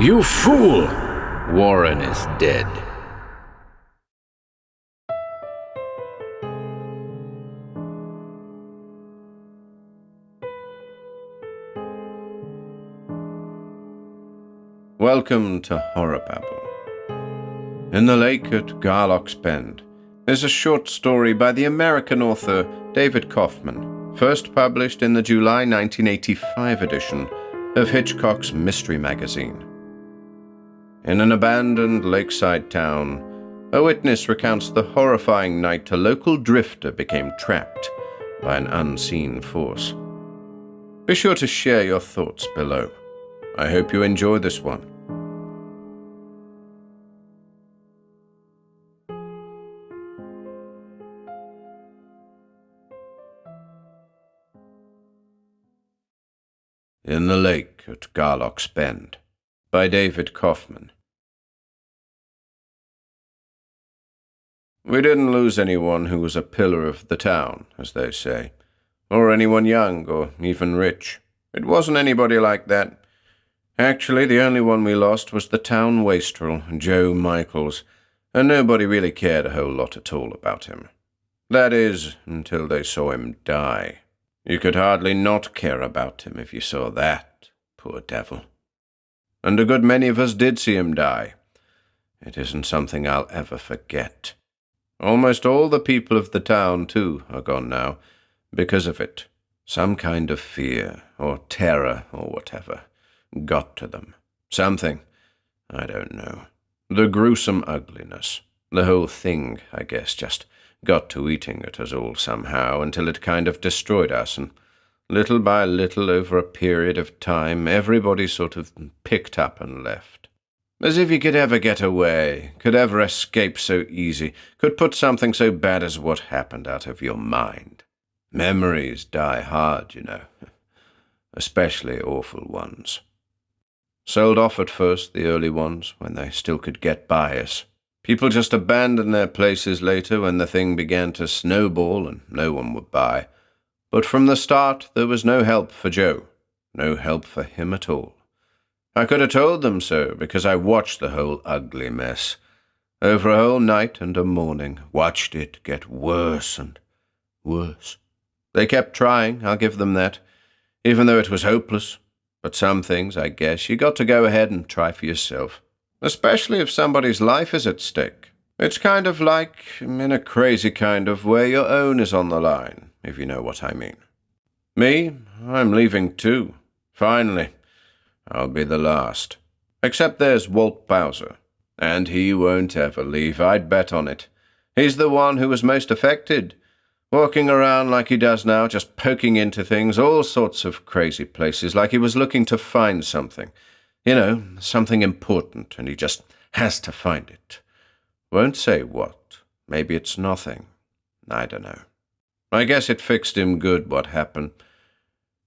You fool! Warren is dead. Welcome to HorrorBabble. In the Lake at Garlock's Bend is a short story by the American author David Kaufman, first published in the July 1985 edition of Hitchcock's mystery magazine. In an abandoned lakeside town, a witness recounts the horrifying night a local drifter became trapped by an unseen force. Be sure to share your thoughts below. I hope you enjoy this one. In the Lake at Garlock's Bend by David Kaufman. We didn't lose anyone who was a pillar of the town, as they say, or anyone young or even rich. It wasn't anybody like that. Actually, the only one we lost was the town wastrel, Joe Michaels, and nobody really cared a whole lot at all about him. That is, until they saw him die. You could hardly not care about him if you saw that, poor devil. And a good many of us did see him die. It isn't something I'll ever forget. Almost all the people of the town, too, are gone now, because of it. Some kind of fear, or terror, or whatever, got to them. Something. I don't know. The gruesome ugliness. The whole thing, I guess, just got to eating at us all somehow until it kind of destroyed us, and little by little over a period of time everybody sort of picked up and left. As if you could ever get away, could ever escape so easy, could put something so bad as what happened out of your mind. Memories die hard, you know, especially awful ones. Sold off at first, the early ones, when they still could get by us. People just abandoned their places later when the thing began to snowball and no one would buy. But from the start, there was no help for Joe. No help for him at all. I could have told them so, because I watched the whole ugly mess. Over a whole night and a morning, watched it get worse and worse. They kept trying, I'll give them that, even though it was hopeless. But some things, I guess, you got to go ahead and try for yourself. Especially if somebody's life is at stake. It's kind of like, in a crazy kind of way, your own is on the line, if you know what I mean. Me, I'm leaving too. Finally. I'll be the last. Except there's Walt Bowser. And he won't ever leave, I'd bet on it. He's the one who was most affected. Walking around like he does now, just poking into things, all sorts of crazy places, like he was looking to find something. You know, something important, and he just has to find it. Won't say what. Maybe it's nothing. I don't know. I guess it fixed him good what happened.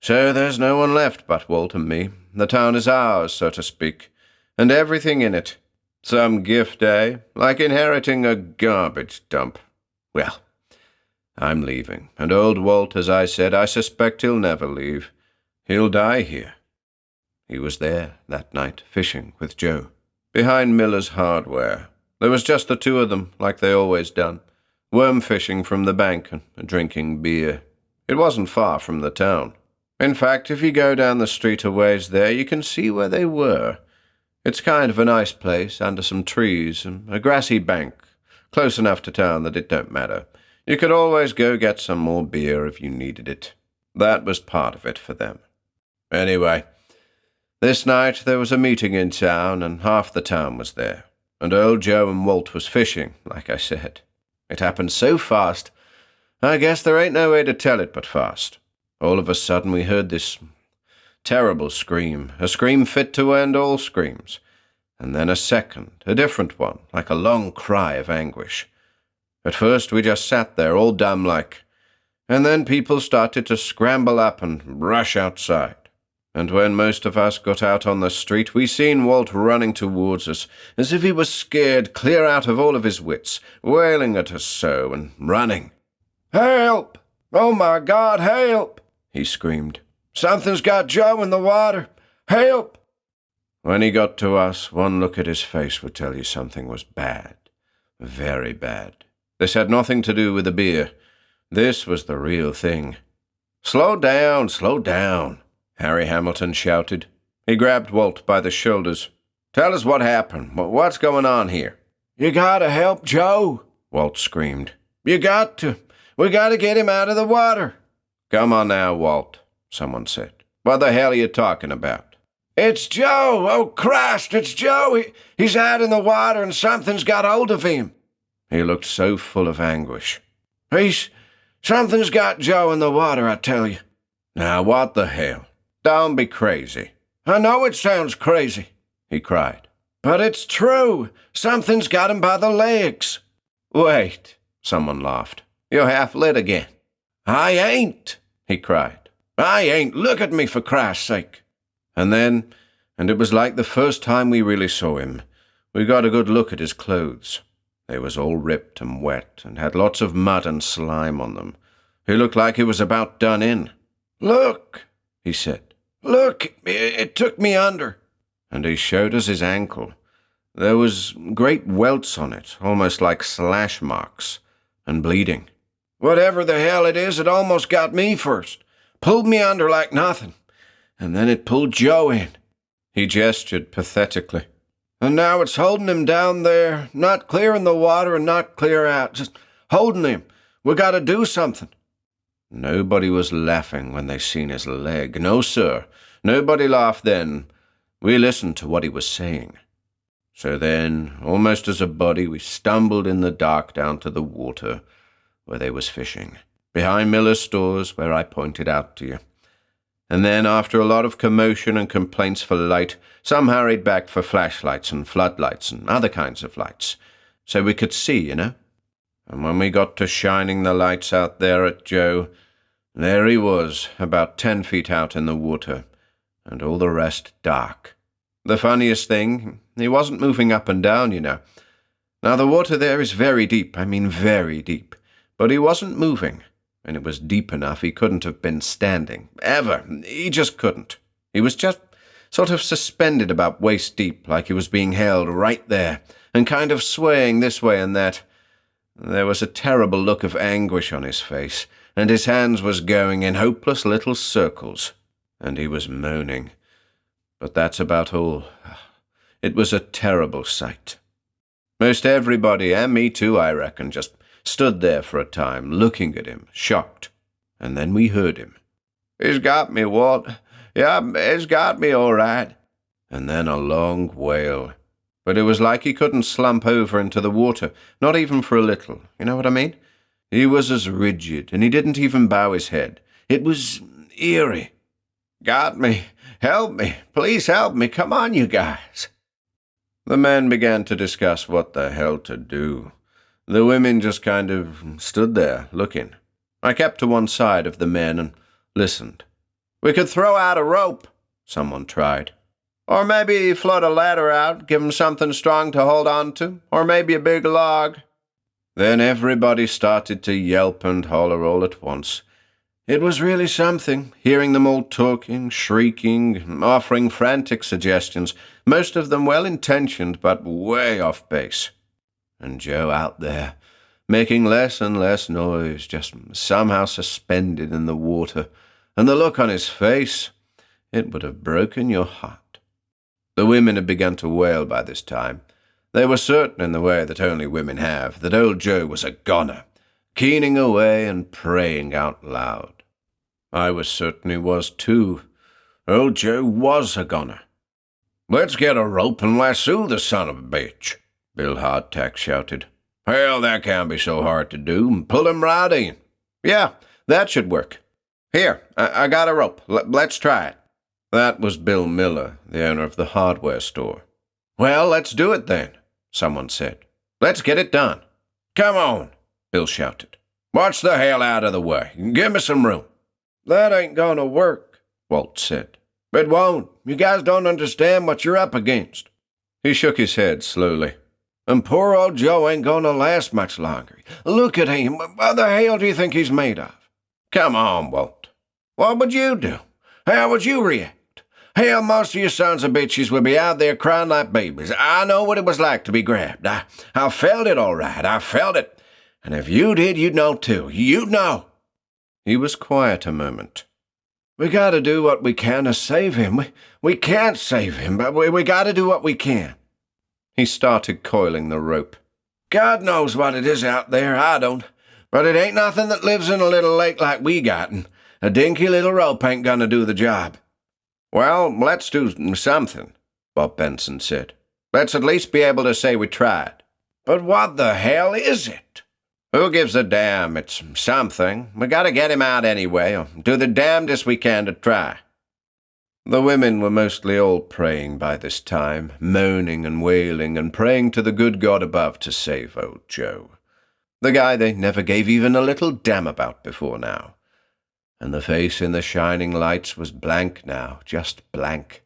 So there's no one left but Walt and me. The town is ours, so to speak, and everything in it. Some gift, eh? Like inheriting a garbage dump. Well, I'm leaving, and old Walt, as I said, I suspect he'll never leave. He'll die here. He was there that night, fishing with Joe. Behind Miller's Hardware. There was just the two of them, like they always done. Worm fishing from the bank and drinking beer. It wasn't far from the town. In fact, if you go down the street a ways there, you can see where they were. It's kind of a nice place, under some trees, and a grassy bank, close enough to town that it don't matter. You could always go get some more beer if you needed it. That was part of it for them. Anyway, this night there was a meeting in town, and half the town was there. And old Joe and Walt was fishing, like I said. It happened so fast, I guess there ain't no way to tell it but fast. All of a sudden we heard this terrible scream, a scream fit to end all screams. And then a second, a different one, like a long cry of anguish. At first we just sat there, all dumb-like. And then people started to scramble up and rush outside. And when most of us got out on the street, we seen Walt running towards us, as if he was scared clear out of all of his wits, wailing at us so, and running. "Help! Oh, my God, help!" he screamed. "Something's got Joe in the water! Help!" When he got to us, one look at his face would tell you something was bad. Very bad. This had nothing to do with the beer. This was the real thing. Slow down, Harry Hamilton shouted. He grabbed Walt by the shoulders. Tell us what happened. What's going on here? You gotta help Joe, Walt screamed. You got to. We gotta get him out of the water. Come on now, Walt, someone said. What the hell are you talking about? It's Joe! Oh, Christ, it's Joe! He's out in the water and something's got hold of him. He looked so full of anguish. Something's got Joe in the water, I tell you. Now, what the hell? Don't be crazy. I know it sounds crazy, he cried. But it's true. Something's got him by the legs. Wait, someone laughed. You're half lit again. I ain't, he cried. I ain't. Look at me, for Christ's sake. And it was like the first time we really saw him, we got a good look at his clothes. They was all ripped and wet and had lots of mud and slime on them. He looked like he was about done in. Look, he said. Look, it took me under. And he showed us his ankle. There was great welts on it, almost like slash marks, and bleeding. Whatever the hell it is, it almost got me first. Pulled me under like nothing. And then it pulled Joe in. He gestured pathetically. And now it's holding him down there, not clear in the water and not clear out, just holding him. We got to do something. Nobody was laughing when they seen his leg. No, sir. Nobody laughed then. We listened to what he was saying. So then, almost as a body, we stumbled in the dark down to the water where they was fishing, behind Miller's stores where I pointed out to you. And then, after a lot of commotion and complaints for light, some hurried back for flashlights and floodlights and other kinds of lights, so we could see, you know. And when we got to shining the lights out there at Joe, there he was, about 10 feet out in the water, and all the rest dark. The funniest thing, he wasn't moving up and down, you know. Now, the water there is very deep, I mean very deep, but he wasn't moving. And it was deep enough he couldn't have been standing. Ever. He just couldn't. He was just sort of suspended about waist deep, like he was being held right there, and kind of swaying this way and that. There was a terrible look of anguish on his face, and his hands was going in hopeless little circles, and he was moaning. But that's about all. It was a terrible sight. Most everybody, and me too, I reckon, just stood there for a time, looking at him, shocked. And then we heard him. He's got me, Walt. Yeah, he's got me all right. And then a long wail. But it was like he couldn't slump over into the water, not even for a little. You know what I mean? He was as rigid, and he didn't even bow his head. It was eerie. Got me. Help me. Please help me. Come on, you guys. The men began to discuss what the hell to do. The women just kind of stood there, looking. I kept to one side of the men and listened. We could throw out a rope, someone tried. Or maybe float a ladder out, give 'em something strong to hold on to, or maybe a big log. Then everybody started to yelp and holler all at once. It was really something, hearing them all talking, shrieking, offering frantic suggestions, most of them well-intentioned but way off base. And Joe out there, making less and less noise, just somehow suspended in the water, and the look on his face, it would have broken your heart. The women had begun to wail by this time. They were certain, in the way that only women have, that old Joe was a goner, keening away and praying out loud. I was certain he was too. Old Joe was a goner. Let's get a rope and lasso the son of a bitch, Bill Hardtack shouted. Hell, that can't be so hard to do. Pull him right in. Yeah, that should work. Here, I got a rope. Let's try it. That was Bill Miller, the owner of the hardware store. Well, let's do it then, someone said. Let's get it done. Come on, Bill shouted. Watch the hell out of the way. Give me some room. That ain't gonna work, Walt said. It won't. You guys don't understand what you're up against. He shook his head slowly. And poor old Joe ain't gonna last much longer. Look at him. What the hell do you think he's made of? Come on, Walt. What would you do? How would you react? Hell, most of you sons of bitches will be out there crying like babies. I know what it was like to be grabbed. I felt it all right. I felt it. And if you did, you'd know too. You'd know." He was quiet a moment. "We gotta do what we can to save him. We can't save him, but we gotta do what we can." He started coiling the rope. "God knows what it is out there, I don't. But it ain't nothing that lives in a little lake like we got, and a dinky little rope ain't gonna do the job." "Well, let's do something," Bob Benson said. "Let's at least be able to say we tried." "But what the hell is it?" "Who gives a damn? It's something. We gotta get him out anyway, or do the damnedest we can to try." The women were mostly all praying by this time, moaning and wailing and praying to the good God above to save old Joe, the guy they never gave even a little damn about before now. And the face in the shining lights was blank now, just blank,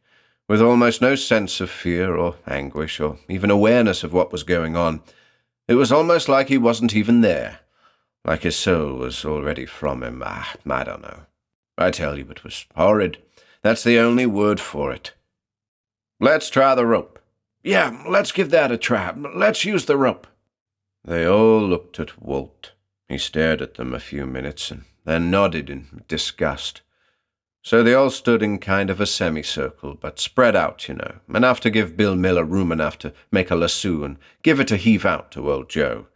with almost no sense of fear or anguish or even awareness of what was going on. It was almost like he wasn't even there, like his soul was already from him. I don't know. I tell you, it was horrid. That's the only word for it. "Let's try the rope." "Yeah, let's give that a try. Let's use the rope." They all looked at Walt. He stared at them a few minutes and then nodded in disgust. So they all stood in kind of a semicircle, but spread out, enough to give Bill Miller room enough to make a lasso and give it to heave out to old Joe.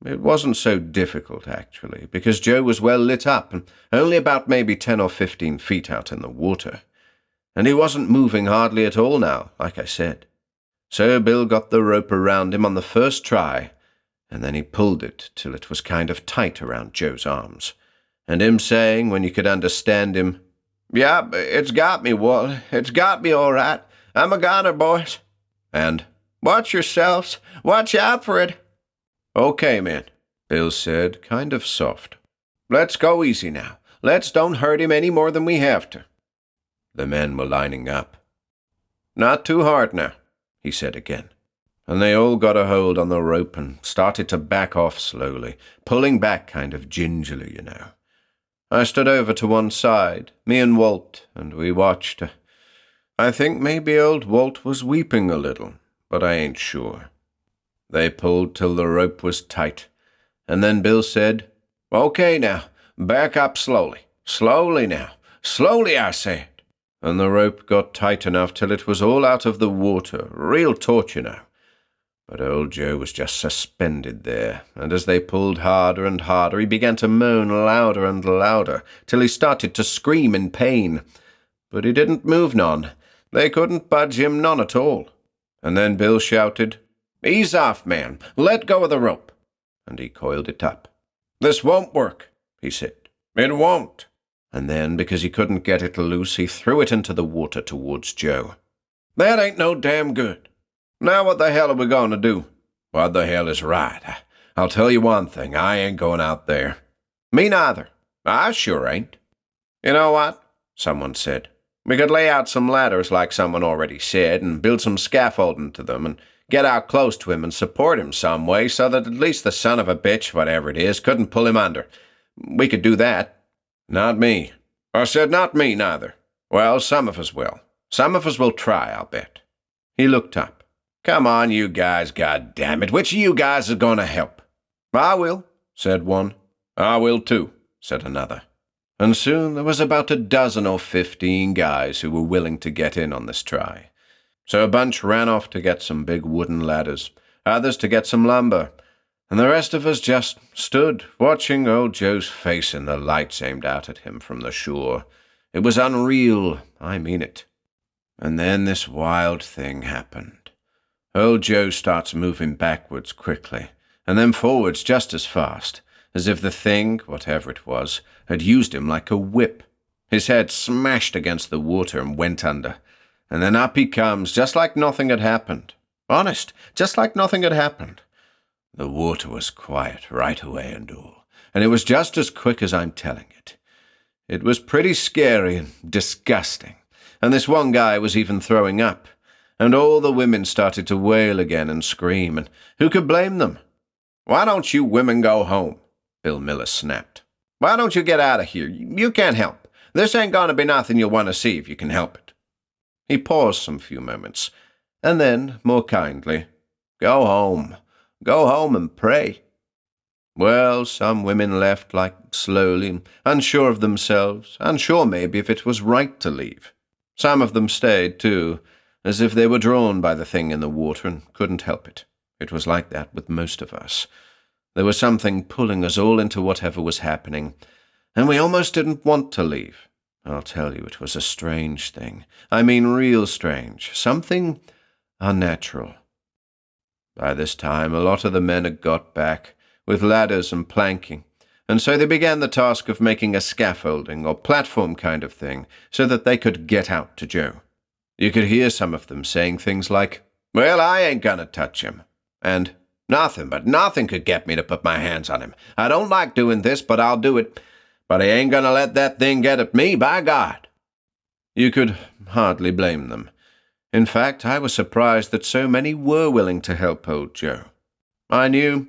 It wasn't so difficult, actually, because Joe was well lit up and only about maybe 10 or 15 feet out in the water. And he wasn't moving hardly at all now, like I said. So Bill got the rope around him on the first try, and then he pulled it till it was kind of tight around Joe's arms. And him saying, when you could understand him, "Yeah, it's got me, Walt. It's got me all right. I'm a goner, boys." And, "Watch yourselves. Watch out for it." "Okay, men," Bill said, kind of soft. "Let's go easy now. Let's don't hurt him any more than we have to." The men were lining up. "Not too hard now," he said again. And they all got a hold on the rope and started to back off slowly, pulling back kind of gingerly, I stood over to one side, me and Walt, and we watched. I think maybe old Walt was weeping a little, but I ain't sure. They pulled till the rope was tight, and then Bill said, "Okay now, back up slowly. Slowly now. Slowly, I said." And the rope got tight enough till it was all out of the water, real taut, But old Joe was just suspended there, and as they pulled harder and harder, he began to moan louder and louder, till he started to scream in pain. But he didn't move none. They couldn't budge him none at all. And then Bill shouted, "Ease off, man. Let go of the rope." And he coiled it up. "This won't work," he said. "It won't." And then, because he couldn't get it loose, he threw it into the water towards Joe. "That ain't no damn good. Now what the hell are we going to do?" "What the hell is right? I'll tell you one thing, I ain't going out there." "Me neither. I sure ain't." "You know what?" someone said. "We could lay out some ladders like someone already said and build some scaffolding to them and get out close to him and support him some way so that at least the son of a bitch, whatever it is, couldn't pull him under. We could do that." "Not me." "I said not me neither." "Well, some of us will. Some of us will try, I'll bet." He looked up. "Come on, you guys, goddammit. Which of you guys is going to help?" "I will," said one. "I will too," said another. And soon there was about a dozen or 15 guys who were willing to get in on this try. So a bunch ran off to get some big wooden ladders, others to get some lumber, and the rest of us just stood watching old Joe's face in the lights aimed out at him from the shore. It was unreal, I mean it. And then this wild thing happened. Old Joe starts moving backwards quickly, and then forwards just as fast, as if the thing, whatever it was, had used him like a whip. His head smashed against the water and went under, and then up he comes, just like nothing had happened. Honest, just like nothing had happened. The water was quiet right away and all, and it was just as quick as I'm telling it. It was pretty scary and disgusting, and this one guy was even throwing up. And all the women started to wail again and scream, and who could blame them? "Why don't you women go home?" Bill Miller snapped. "Why don't you get out of here? You can't help. This ain't going to be nothing you'll want to see if you can help it." He paused some few moments, and then, more kindly, "Go home. Go home and pray." Well, some women left, like, slowly, unsure of themselves, unsure maybe if it was right to leave. Some of them stayed, too, as if they were drawn by the thing in the water and couldn't help it. It was like that with most of us. There was something pulling us all into whatever was happening, and we almost didn't want to leave. I'll tell you, it was a strange thing. I mean real strange. Something unnatural. By this time, a lot of the men had got back, with ladders and planking, and so they began the task of making a scaffolding or platform kind of thing so that they could get out to Joe. You could hear some of them saying things like, "Well, I ain't gonna touch him," and nothing could get me to put my hands on him. I don't like doing this, but I'll do it. But I ain't gonna let that thing get at me, by God. You could hardly blame them. In fact, I was surprised that so many were willing to help old Joe. I knew,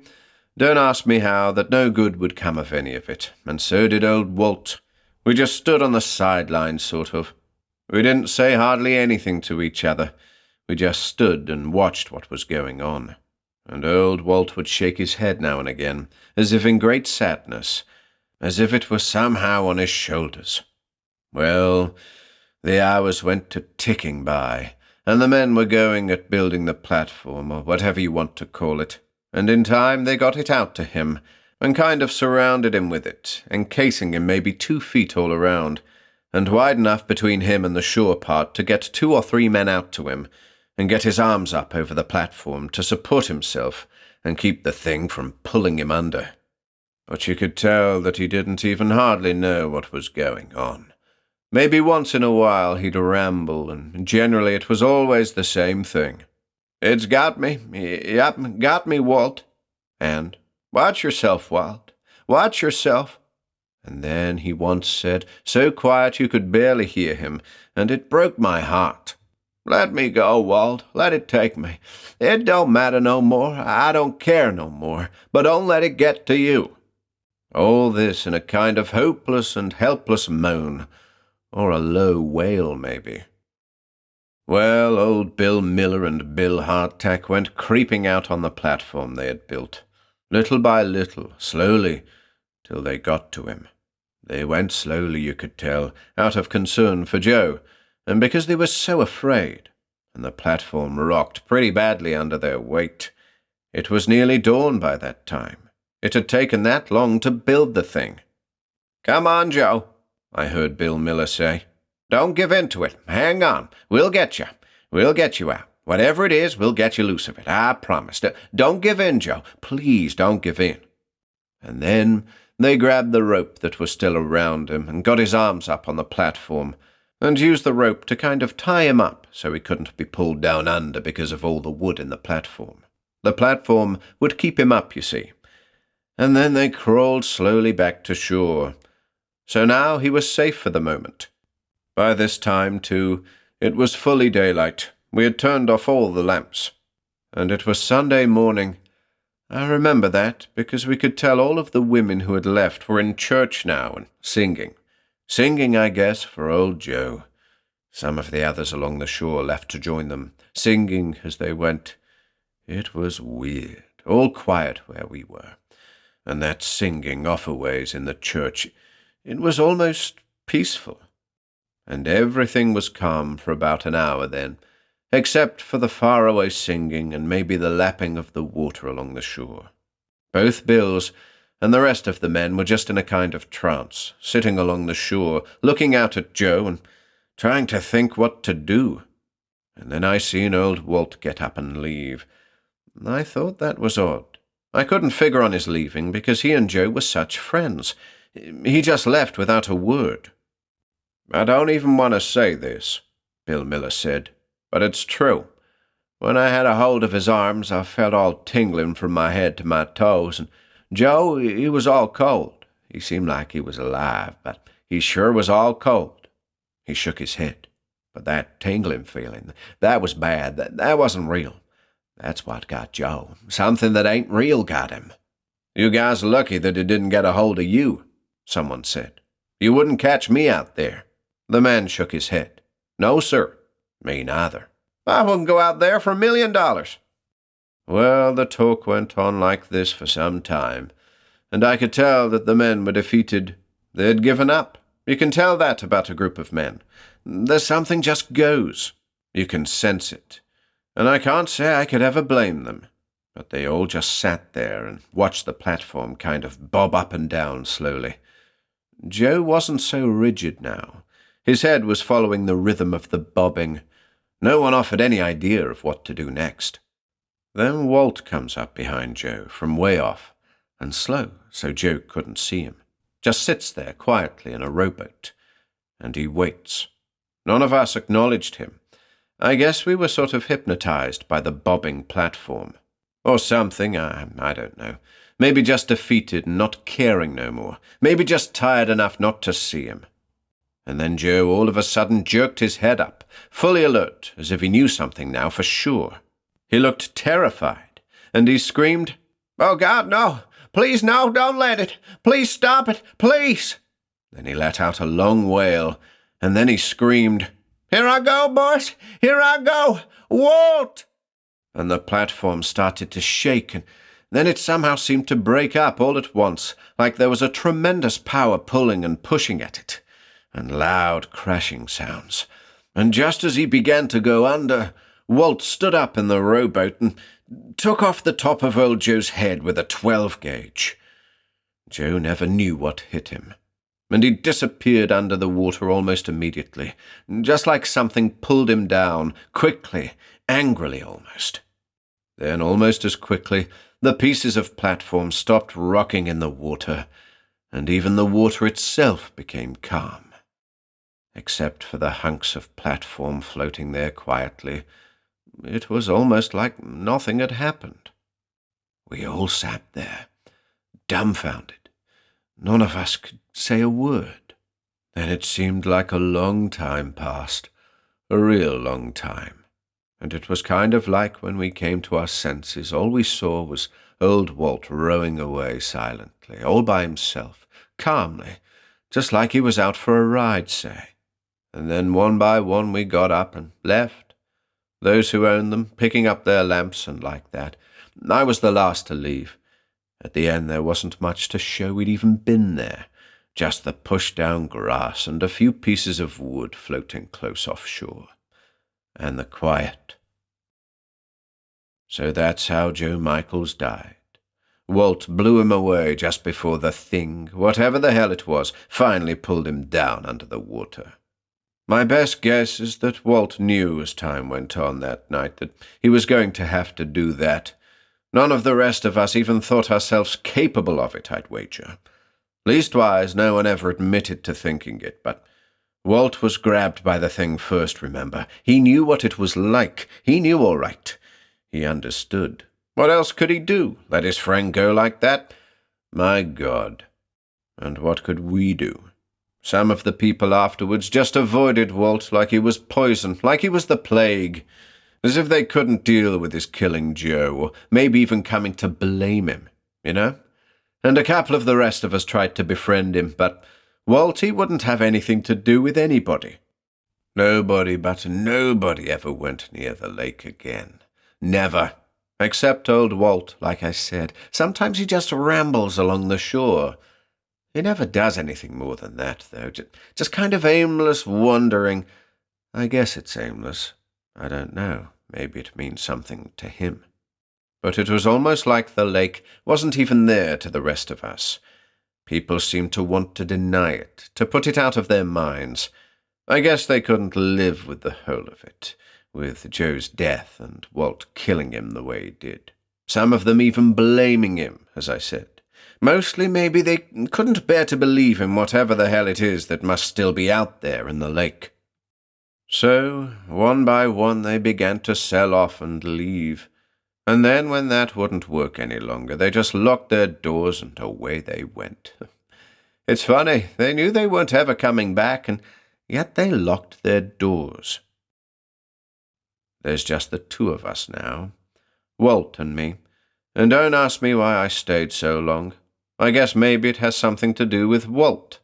don't ask me how, that no good would come of any of it, and so did old Walt. We just stood on the sidelines, sort of. We didn't say hardly anything to each other. We just stood and watched what was going on. And old Walt would shake his head now and again, as if in great sadness, as if it were somehow on his shoulders. Well, the hours went ticking by, and the men were going at building the platform, or whatever you want to call it, and in time they got it out to him, and kind of surrounded him with it, encasing him maybe 2 feet all around, and wide enough between him and the shore part to get 2 or 3 men out to him, and get his arms up over the platform to support himself and keep the thing from pulling him under. But you could tell that he didn't even hardly know what was going on. Maybe once in a while he'd ramble, and generally it was always the same thing. "It's got me. Yep, got me, Walt." And, "Watch yourself, Walt. Watch yourself." And then he once said, so quiet you could barely hear him, and it broke my heart, "Let me go, Walt. Let it take me. It don't matter no more. I don't care no more. But don't let it get to you." All this in a kind of hopeless and helpless moan, or a low wail, maybe. Well, old Bill Miller and Bill Hardtack went creeping out on the platform they had built, little by little, slowly, till they got to him. They went slowly, you could tell, out of concern for Joe, and because they were so afraid, and the platform rocked pretty badly under their weight. It was nearly dawn by that time. It had taken that long to build the thing. "Come on, Joe," I heard Bill Miller say. "Don't give in to it. Hang on. We'll get you. We'll get you out. Whatever it is, we'll get you loose of it. I promise. Don't give in, Joe. Please don't give in." And then they grabbed the rope that was still around him and got his arms up on the platform and used the rope to kind of tie him up so he couldn't be pulled down under because of all the wood in the platform. The platform would keep him up, you see. And then they crawled slowly back to shore. So now he was safe for the moment. By this time, too, it was fully daylight. We had turned off all the lamps. And it was Sunday morning. I remember that, because we could tell all of the women who had left were in church now and singing. Singing, I guess, for old Joe. Some of the others along the shore left to join them, singing as they went. It was weird, all quiet where we were. And that singing off-a-ways in the church, it was almost peaceful. And everything was calm for about an hour then, except for the faraway singing and maybe the lapping of the water along the shore. Both Bills and the rest of the men were just in a kind of trance, sitting along the shore, looking out at Joe and trying to think what to do. And then I seen old Walt get up and leave. I thought that was odd. I couldn't figure on his leaving because he and Joe were such friends. He just left without a word. "I don't even want to say this," Bill Miller said, "but it's true. When I had a hold of his arms, I felt all tingling from my head to my toes, and Joe, he was all cold. He seemed like he was alive, but he sure was all cold." He shook his head. "But that tingling feeling, that was bad. That wasn't real. That's what got Joe. Something that ain't real got him." "You guys are lucky that it didn't get a hold of you," someone said. "You wouldn't catch me out there." The man shook his head. "No, sir. Me neither. I wouldn't go out there for $1,000,000. Well, the talk went on like this for some time, and I could tell that the men were defeated. They'd given up. You can tell that about a group of men. There's something just goes. You can sense it. And I can't say I could ever blame them. But they all just sat there and watched the platform kind of bob up and down slowly. Joe wasn't so rigid now. His head was following the rhythm of the bobbing. No one offered any idea of what to do next. Then Walt comes up behind Joe from way off, and slow, so Joe couldn't see him. Just sits there quietly in a rowboat. And he waits. None of us acknowledged him. I guess we were sort of hypnotized by the bobbing platform. Or something, I don't know. Maybe just defeated and not caring no more. Maybe just tired enough not to see him. And then Joe all of a sudden jerked his head up, fully alert, as if he knew something now for sure. He looked terrified, and he screamed, "Oh, God, no! Please, no, don't let it! Please stop it! Please!" Then he let out a long wail, and then he screamed, "Here I go, boys! Here I go! Walt!" And the platform started to shake, and then it somehow seemed to break up all at once, like there was a tremendous power pulling and pushing at it, and loud crashing sounds. And just as he began to go under, Walt stood up in the rowboat and took off the top of old Joe's head with a 12-gauge. Joe never knew what hit him, and he disappeared under the water almost immediately, just like something pulled him down, quickly, angrily almost. Then, almost as quickly, the pieces of platform stopped rocking in the water, and even the water itself became calm. Except for the hunks of platform floating there quietly, it was almost like nothing had happened. We all sat there, dumbfounded. None of us could say a word. Then it seemed like a long time passed, a real long time. And it was kind of like when we came to our senses, all we saw was old Walt rowing away silently, all by himself, calmly, just like he was out for a ride, say. And then one by one we got up and left, those who owned them picking up their lamps and like that. I was the last to leave. At the end there wasn't much to show we'd even been there, just the pushed-down grass and a few pieces of wood floating close offshore. And the quiet. So that's how Joe Michaels died. Walt blew him away just before the thing, whatever the hell it was, finally pulled him down under the water. My best guess is that Walt knew as time went on that night that he was going to have to do that. None of the rest of us even thought ourselves capable of it, I'd wager. Leastwise, no one ever admitted to thinking it, but Walt was grabbed by the thing first, remember. He knew what it was like. He knew all right. He understood. What else could he do? Let his friend go like that? My God. And what could we do? Some of the people afterwards just avoided Walt like he was poison, like he was the plague, as if they couldn't deal with his killing Joe, or maybe even coming to blame him, you know? And a couple of the rest of us tried to befriend him, but Walt, he wouldn't have anything to do with anybody. Nobody but nobody ever went near the lake again. Never. Except old Walt, like I said. Sometimes he just rambles along the shore. He never does anything more than that, though. Just kind of aimless wandering. I guess it's aimless. I don't know. Maybe it means something to him. But it was almost like the lake wasn't even there to the rest of us. People seemed to want to deny it, to put it out of their minds. I guess they couldn't live with the whole of it, with Joe's death and Walt killing him the way he did. Some of them even blaming him, as I said. Mostly maybe they couldn't bear to believe in whatever the hell it is that must still be out there in the lake. So, one by one they began to sell off and leave. And then when that wouldn't work any longer, they just locked their doors and away they went. It's funny, they knew they weren't ever coming back, and yet they locked their doors. There's just the two of us now, Walt and me, and don't ask me why I stayed so long. I guess maybe it has something to do with Walt.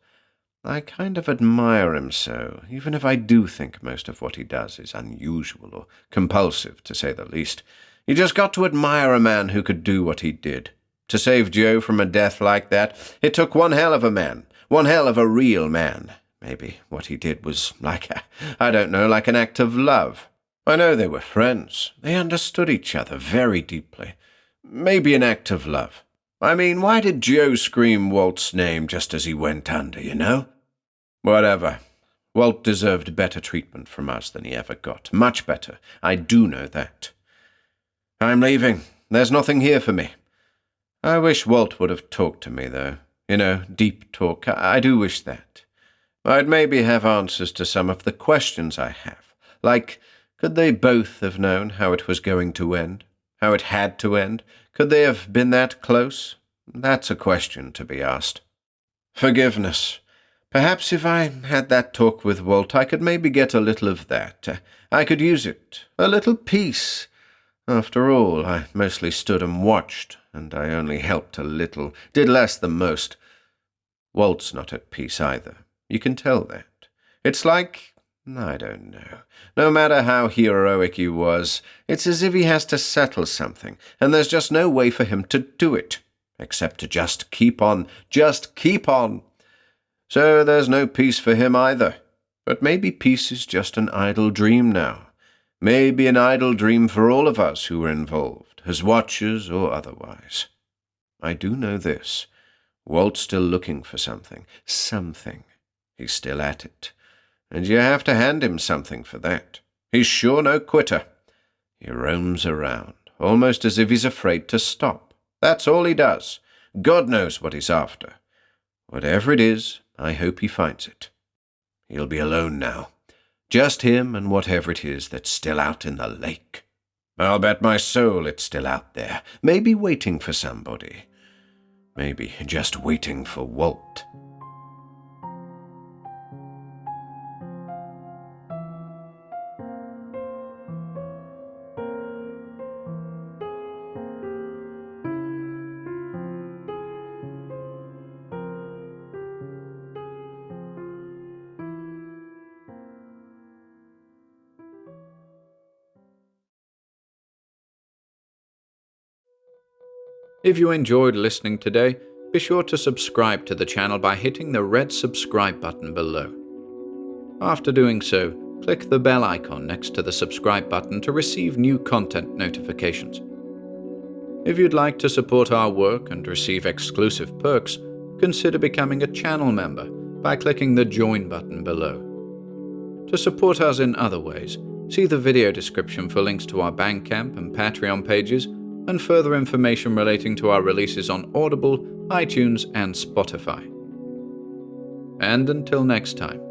I kind of admire him so, even if I do think most of what he does is unusual or compulsive, to say the least. You just got to admire a man who could do what he did. To save Joe from a death like that, it took one hell of a man, one hell of a real man. Maybe what he did was like an act of love. I know they were friends. They understood each other very deeply. Maybe an act of love. I mean, why did Joe scream Walt's name just as he went under, you know? Whatever. Walt deserved better treatment from us than he ever got. Much better. I do know that. I'm leaving. There's nothing here for me. I wish Walt would have talked to me, though. You know, deep talk. I do wish that. I'd maybe have answers to some of the questions I have. Like, could they both have known how it was going to end? How it had to end? Could they have been that close? That's a question to be asked. Forgiveness. Perhaps if I had that talk with Walt, I could maybe get a little of that. I could use it. A little peace. After all, I mostly stood and watched, and I only helped a little, did less than most. Walt's not at peace either. You can tell that. It's like, I don't know. No matter how heroic he was, it's as if he has to settle something, and there's just no way for him to do it, except to just keep on. So there's no peace for him either. But maybe peace is just an idle dream now. Maybe an idle dream for all of us who were involved, as watchers or otherwise. I do know this. Walt's still looking for something. Something. He's still at it. And you have to hand him something for that. He's sure no quitter. He roams around, almost as if he's afraid to stop. That's all he does. God knows what he's after. Whatever it is, I hope he finds it. He'll be alone now. Just him and whatever it is that's still out in the lake. I'll bet my soul it's still out there, maybe waiting for somebody. Maybe just waiting for Walt. If you enjoyed listening today, be sure to subscribe to the channel by hitting the red subscribe button below. After doing so, click the bell icon next to the subscribe button to receive new content notifications. If you'd like to support our work and receive exclusive perks, consider becoming a channel member by clicking the join button below. To support us in other ways, see the video description for links to our Bandcamp and Patreon pages, and further information relating to our releases on Audible, iTunes, and Spotify. And until next time.